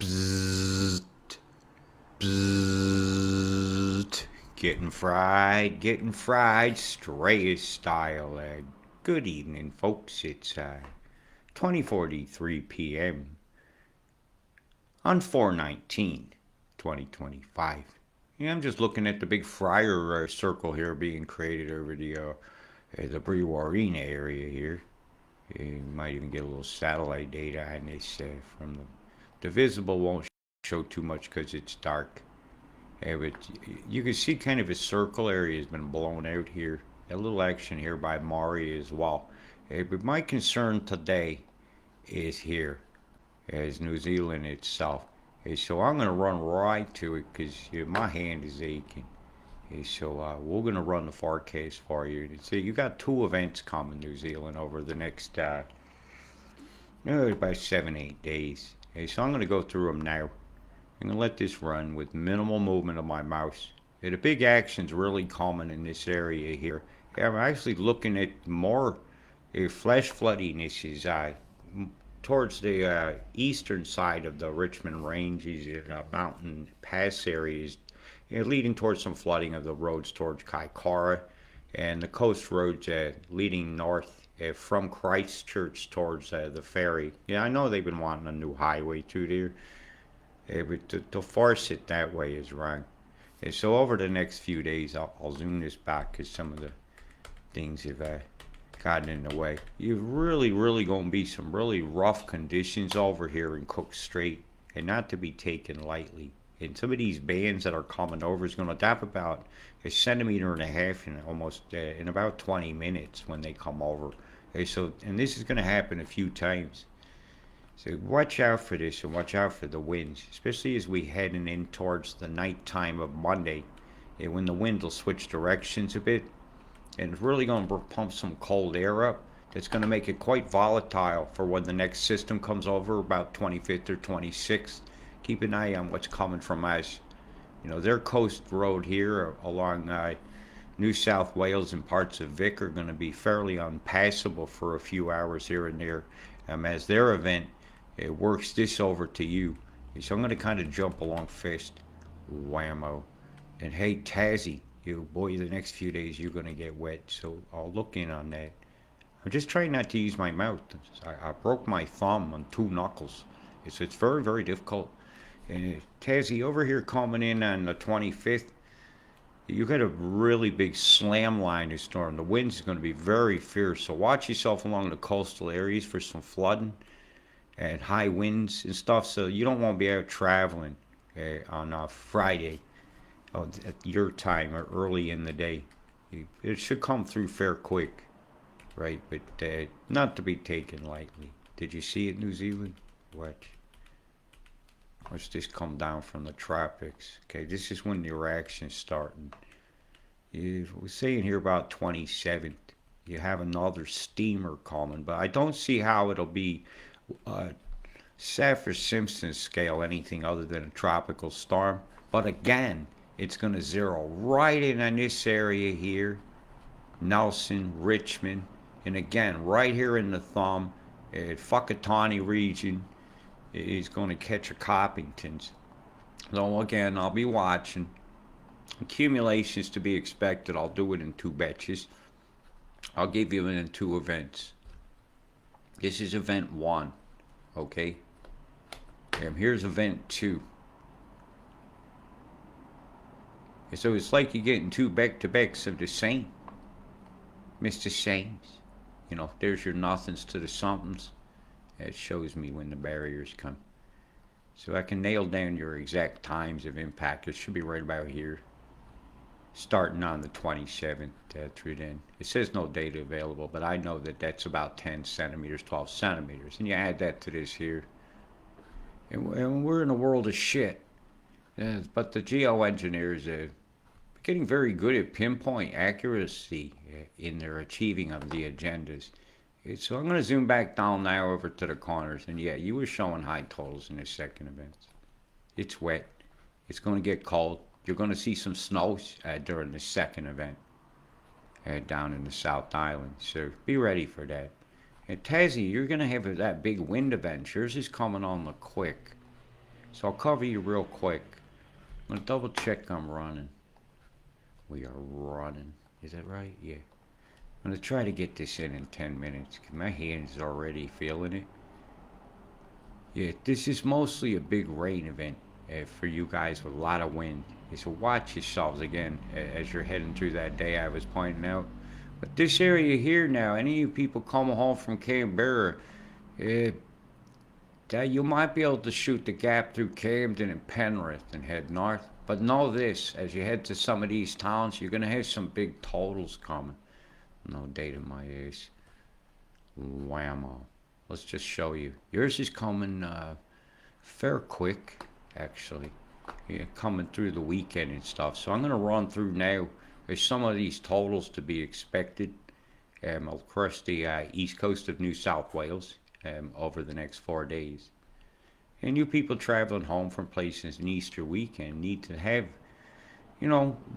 Bzzzt, bzzzt. Getting fried, Strayers style. Good evening, folks. It's 20:43 p.m. on 4/19, 2025. Yeah, I'm just looking at the big fryer circle here being created over the Brewarina area here. You might even get a little satellite data on this from the visible won't show too much because it's dark. But you can see kind of a circle area has been blown out here. A little action here by Maury as well. But my concern today is here, as New Zealand itself. So I'm going to run right to it because my hand is aching. So we're going to run the forecast for you. So you got two events coming, New Zealand, over the next about 7-8 days. So I'm going to go through them now. I'm going to let this run with minimal movement of my mouse. The big action's really common in this area here. I'm actually looking at more flash flooding issues towards the eastern side of the Richmond Ranges and mountain pass areas, leading towards some flooding of the roads towards Kaikoura and the coast roads leading north from Christchurch towards the ferry. Yeah, I know they've been wanting a new highway through there. But to force it that way is wrong. So over the next few days, I'll zoom this back because some of the things have gotten in the way. You're really going to be some really rough conditions over here in Cook Strait, and not to be taken lightly. And some of these bands that are coming over is going to drop about 1.5 centimeters in almost in about 20 minutes when they come over. And this is going to happen a few times. So watch out for this and watch out for the winds, especially as we heading in towards the night time of Monday, when the wind will switch directions a bit, and it's really going to pump some cold air up. That's going to make it quite volatile for when the next system comes over, about 25th or 26th. Keep an eye on what's coming from us. Their coast road here along New South Wales and parts of Vic are going to be fairly unpassable for a few hours here and there, as their event it works this over to you. So I'm going to kind of jump along first. Whammo. And hey, Tassie, boy, the next few days you're going to get wet, so I'll look in on that. I'm just trying not to use my mouth. I broke my thumb on 2 knuckles. It's very difficult. And Tassie, over here coming in on the 25th, you got a really big slam line of storm. The winds is going to be very fierce, so watch yourself along the coastal areas for some flooding and high winds and stuff, so you don't want to be out traveling on Friday at your time or early in the day. It should come through fair quick, right? But not to be taken lightly. Did you see it, New Zealand? Watch this come down from the tropics. Okay, this is when the reaction's starting. We're saying here about 27th. You have another steamer coming, but I don't see how it'll be Saffir-Simpson scale anything other than a tropical storm. But again, it's going to zero right in on this area here, Nelson, Richmond, and again right here in the thumb at Whakatane region. Is going to catch a Coppingtons. So again, I'll be watching. Accumulations to be expected. I'll do it in 2 batches. I'll give you it in 2 events. This is event 1, okay? And here's event 2. So it's like you're getting 2 back-to-backs of the same. Mr. Sames. There's your nothings to the somethings. It shows me when the barriers come. So I can nail down your exact times of impact. It should be right about here. Starting on the 27th through then. It says no data available, but I know that that's about 10 centimeters, 12 centimeters. And you add that to this here. And we're in a world of shit. But the geoengineers are getting very good at pinpoint accuracy in their achieving of the agendas. So I'm going to zoom back down now over to the corners. And yeah, you were showing high totals in the second event. It's wet. It's going to get cold. You're going to see some snows during the second event down in the South Island. So be ready for that. And Tassie, you're going to have that big wind event. Yours is coming on the quick. So I'll cover you real quick. I'm gonna double check I'm running. We are running. Is that right? Yeah. I'm gonna try to get this in 10 minutes. My hand's already feeling it. Yeah, this is mostly a big rain event for you guys with a lot of wind. So watch yourselves again as you're heading through that day I was pointing out. But this area here now, any of you people coming home from Canberra, uh, that you might be able to shoot the gap through Camden and Penrith and head north. But know this, as you head to some of these towns, you're going to have some big totals coming. No date in my ace. Whammo. Let's just show you. Yours is coming fair quick, actually. Yeah, coming through the weekend and stuff. So I'm going to run through now. There's some of these totals to be expected across the east coast of New South Wales over the next 4 days. And you people traveling home from places in Easter weekend need to have,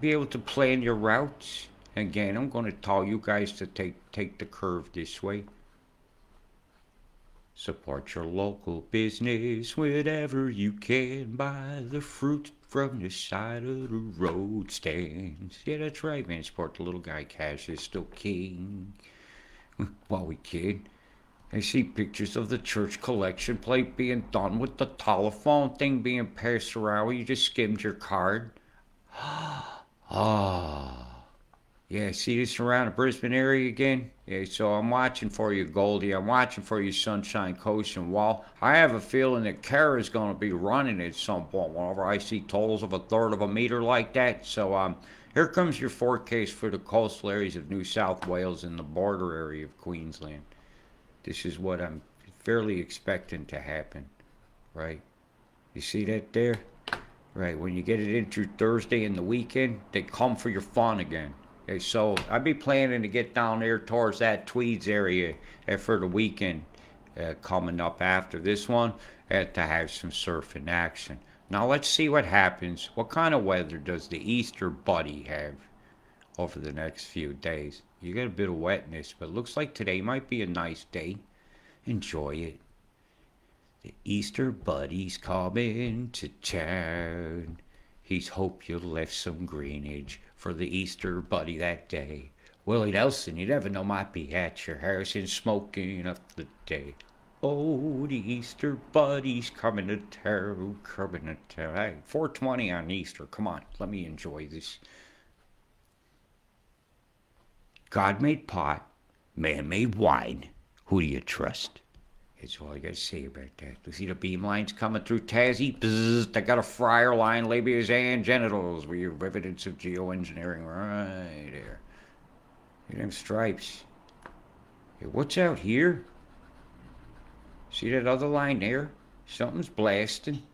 be able to plan your routes. Again, I'm going to tell you guys to take the curve this way. Support your local business whenever you can. Buy the fruit from the side of the road stands. Yeah, that's right, man. Support the little guy. Cash is still king. While we kid. I see pictures of the church collection plate being done with the telephone thing being passed around where you just skimmed your card. Ah. Yeah, see this around the Brisbane area again? Yeah, so I'm watching for you, Goldie. I'm watching for you, Sunshine Coast and Wall. I have a feeling that Kara's going to be running at some point whenever I see totals of a third of a meter like that. So here comes your forecast for the coastal areas of New South Wales and the border area of Queensland. This is what I'm fairly expecting to happen, right? You see that there? Right, when you get it in through Thursday and the weekend, they come for your fun again. Okay, so I'd be planning to get down there towards that Tweeds area for the weekend coming up after this one to have some surfing action. Now let's see what happens. What kind of weather does the Easter Buddy have over the next few days? You get a bit of wetness, but it looks like today might be a nice day. Enjoy it. The Easter Buddy's coming to town. He's hoped you left some greenage for the Easter Buddy that day. Willie Nelson, you never know, might be at your house and smoking up the day. Oh, the Easter Buddy's coming to town, coming to town. Hey, 420 on Easter. Come on, let me enjoy this. God made pot, man made wine. Who do you trust? That's all I got to say about that. You see the beam lines coming through Tassie? Bzzz, they got a fryer line, labias and genitals. We have evidence of geoengineering right there. Look at them stripes. Hey, what's out here? See that other line there? Something's blasting.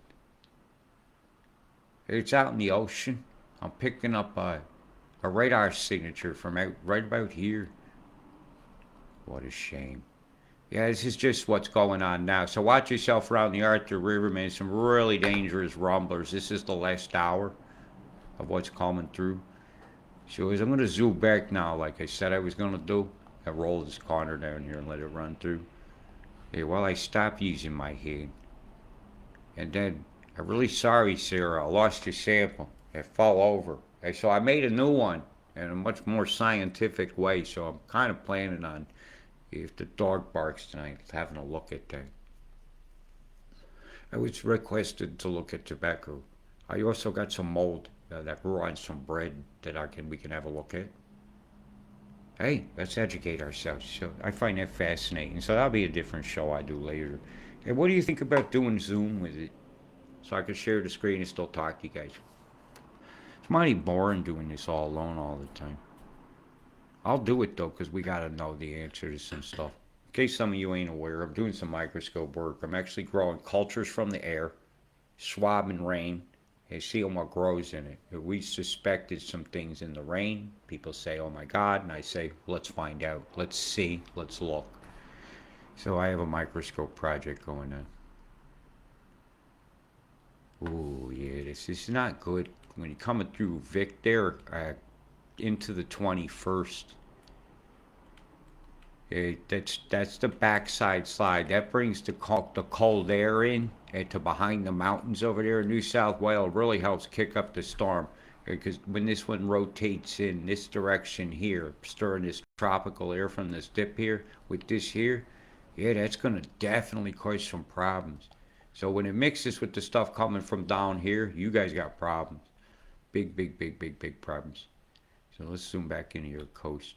It's out in the ocean. I'm picking up a radar signature from right about here. What a shame. Yeah, this is just what's going on now. So watch yourself around the Arthur River, man. Some really dangerous rumblers. This is the last hour of what's coming through. So as I'm going to zoom back now, like I said I was going to do, I roll this corner down here and let it run through. Yeah, well, I stopped using my hand. And then, I'm really sorry, Sarah. I lost your sample. It fell over. And so I made a new one in a much more scientific way. So I'm kind of planning on, if the dog barks tonight, having a look at that. I was requested to look at tobacco. I also got some mold that grew on some bread that we can have a look at. Hey, let's educate ourselves. So I find that fascinating. So that'll be a different show I do later. Hey, what do you think about doing Zoom with it? So I can share the screen and still talk to you guys. It's mighty boring doing this all alone all the time. I'll do it though, because we gotta know the answer to some stuff. In case some of you ain't aware, I'm doing some microscope work. I'm actually growing cultures from the air, swabbing rain, and seeing what grows in it. If we suspected some things in the rain, people say, oh my God, and I say, let's find out. Let's see, let's look. So I have a microscope project going on. Ooh, yeah, this is not good. When you're coming through Vic there, into the 21st, that's the backside slide. That brings the cold air in to behind the mountains over there in New South Wales really helps kick up the storm. Because when this one rotates in this direction here, stirring this tropical air from this dip here with this here, yeah, that's going to definitely cause some problems. So when it mixes with the stuff coming from down here, you guys got problems. Big, big, big, big, big problems. So let's zoom back into your coast.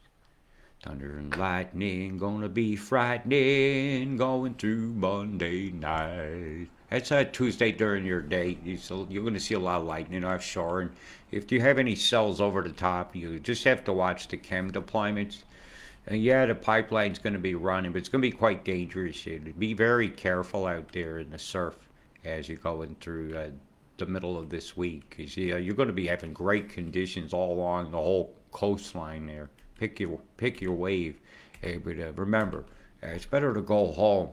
Thunder and lightning gonna be frightening going through Monday night. That's Tuesday during your day. You're gonna see a lot of lightning offshore. And if you have any cells over the top, you just have to watch the chem deployments. And yeah, the pipeline's gonna be running, but it's gonna be quite dangerous. Be very careful out there in the surf as you're going through the middle of this week. Because you're gonna be having great conditions all along the whole coastline there. Pick your wave. But remember, it's better to go home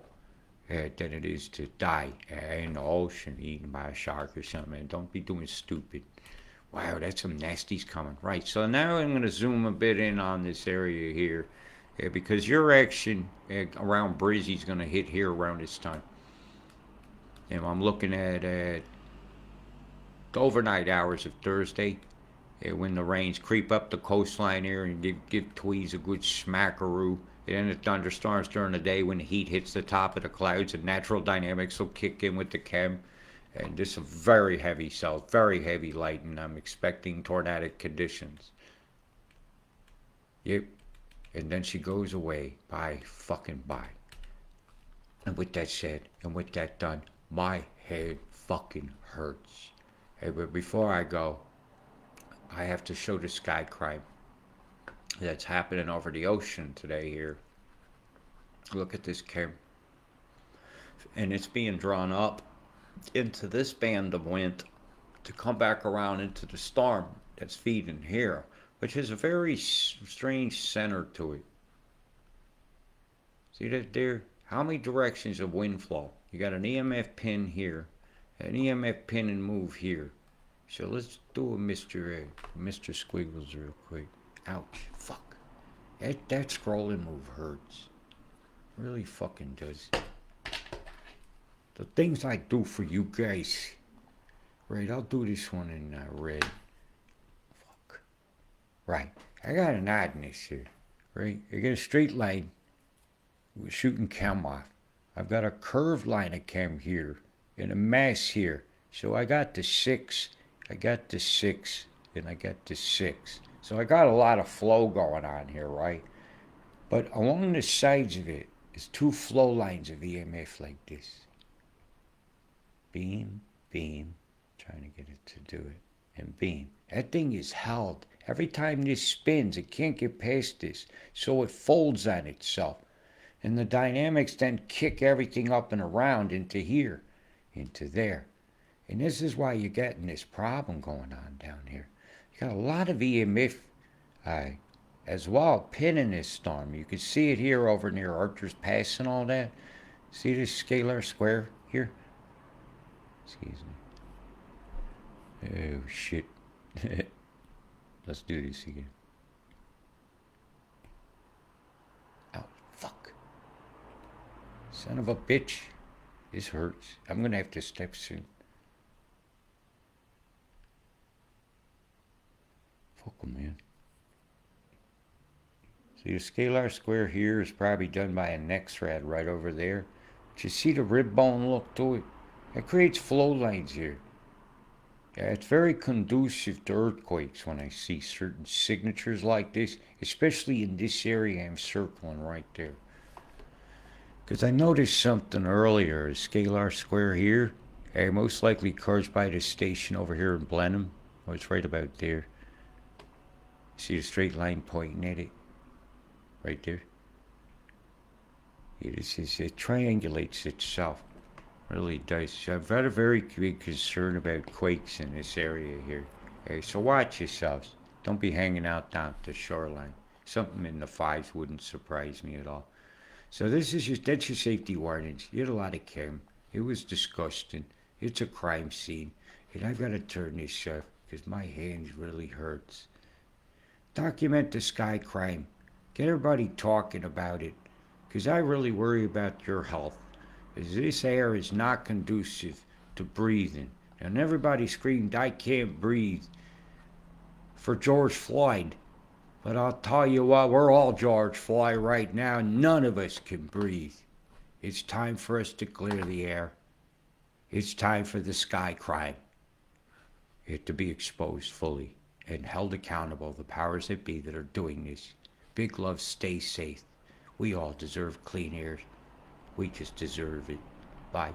than it is to die in the ocean eaten by a shark or something. Don't be doing stupid. Wow, that's some nasties coming. Right, so now I'm going to zoom a bit in on this area here because your action around Brizzy is going to hit here around this time. And I'm looking at the overnight hours of Thursday. When the rains creep up the coastline here and give Tweez a good smackaroo. And then the thunderstorms during the day when the heat hits the top of the clouds and natural dynamics will kick in with the chem. And this is very heavy cells, very heavy lightning. I'm expecting tornadic conditions. Yep. And then she goes away. Bye fucking bye. And with that said, and with that done, my head fucking hurts. Hey, but before I go, I have to show the sky crime that's happening over the ocean today here. Look at this cam. And it's being drawn up into this band of wind to come back around into the storm that's feeding here, which has a very strange center to it. See that there? How many directions of wind flow? You got an EMF pin here, an EMF pin and move here. So let's do a Mr. Squiggles real quick. Ouch. Fuck. That scrolling move hurts. Really fucking does. The things I do for you guys. Right, I'll do this one in red. Fuck. Right. I got an oddness here. Right? I got a straight line. We're shooting chem off. I've got a curved line of chem here. And a mass here. So I got the 6. I got the 6, and I got the 6. So I got a lot of flow going on here, right? But along the sides of it is 2 flow lines of EMF like this. Beam, beam, trying to get it to do it, and beam. That thing is held. Every time this spins, it can't get past this, so it folds on itself. And the dynamics then kick everything up and around into here, into there. And this is why you're getting this problem going on down here. You got a lot of EMF as well pinning this storm. You can see it here over near Archer's Pass and all that. See this scalar square here? Excuse me. Oh, shit. Let's do this again. Oh, fuck. Son of a bitch. This hurts. I'm going to have to step soon. Fuck 'em, man. See, the scalar square here is probably done by a neck thread right over there. But you see the rib bone look to it? It creates flow lines here. Yeah, it's very conducive to earthquakes when I see certain signatures like this, especially in this area I'm circling right there. Because I noticed something earlier, a scalar square here, most likely caused by the station over here in Blenheim. Oh, it's right about there. See the straight line pointing at it? Right there. It triangulates itself. Really does. So I've got a very big concern about quakes in this area here. Okay, so watch yourselves. Don't be hanging out down at the shoreline. Something in the 5s wouldn't surprise me at all. So that's your safety warnings. You had a lot of chem. It was disgusting. It's a crime scene. And I've got to turn this off because my hands really hurts. Document the sky crime. Get everybody talking about it. Because I really worry about your health. as this air is not conducive to breathing. And everybody screamed, "I can't breathe," for George Floyd. But I'll tell you what, we're all George Floyd right now. None of us can breathe. It's time for us to clear the air. It's time for the sky crime to be exposed fully and held accountable, the powers that be that are doing this. Big love, stay safe. We all deserve clean air. We just deserve it. Bye.